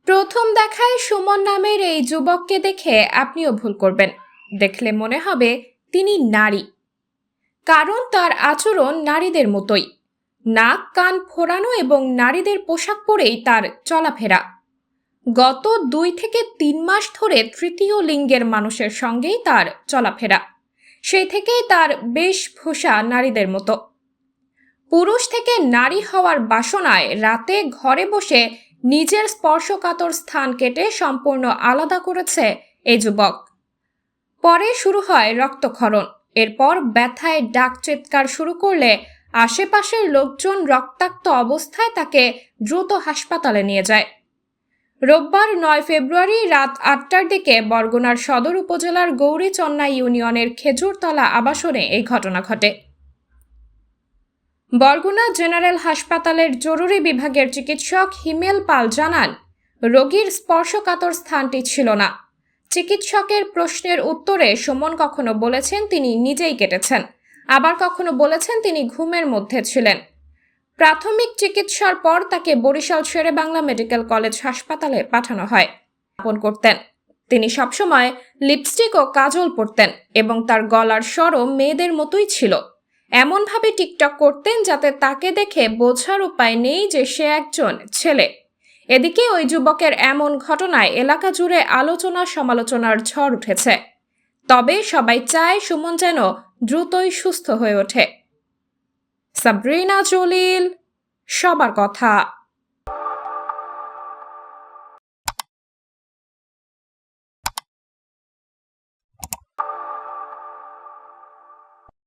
প্রথম দেখায় সুমন নামের এই যুবককে দেখে আপনিও ভুল করবেন। দেখলে মনে হবে তিনি নারী, কারণ তার আচরণ নারীদের মতোই, নাক কান ফোড়ানো এবং নারীদের পোশাক পরেই তার চলাফেরা। গত 2 থেকে 3 মাস ধরে তৃতীয় লিঙ্গের মানুষের সঙ্গেই তার চলাফেরা, সেই থেকেই তার বেশভূষা নারীদের মতো। পুরুষ থেকে নারী হওয়ার বাসনায় রাতে ঘরে বসে নিজের স্পর্শকাতর স্থান কেটে সম্পূর্ণ আলাদা করেছে এই যুবক। পরে শুরু হয় রক্তক্ষরণ, এরপর ব্যথায় ডাক চিৎকার শুরু করলে আশেপাশের লোকজন রক্তাক্ত অবস্থায় তাকে দ্রুত হাসপাতালে নিয়ে যায়। রোববার 9 ফেব্রুয়ারি রাত 8টার দিকে বরগুনার সদর উপজেলার গৌরীচন্না ইউনিয়নের খেজুরতলা আবাসনে এই ঘটনা ঘটে। বরগুনা জেনারেল হাসপাতালের জরুরি বিভাগের চিকিৎসক হিমেল পাল জানান, রোগীর স্পর্শকাতর স্থানটি ছিল না। চিকিৎসকের প্রশ্নের উত্তরে সুমন কখনো বলেছেন তিনি নিজেই কেটেছেন, আবার কখনো বলেছেন তিনি ঘুমের মধ্যে ছিলেন। প্রাথমিক চিকিৎসার পর তাকে বরিশাল শেরেবাংলা মেডিকেল কলেজ হাসপাতালে পাঠানো হয়। আপন করতেন, তিনি সবসময় লিপস্টিক ও কাজল পরতেন এবং তার গলার স্বরও মেয়েদের মতোই ছিল। এমনভাবে টিকটক করতেন যাতে তাকে দেখে বোঝার উপায় নেই যে সে একজন ছেলে। এদিকে ওই যুবকের এমন ঘটনায় এলাকা জুড়ে আলোচনা সমালোচনার ঝড় উঠেছে। তবে সবাই চায় সুমন যেন দ্রুতই সুস্থ হয়ে ওঠে। সাবরিনা জলিল, সবার কথা।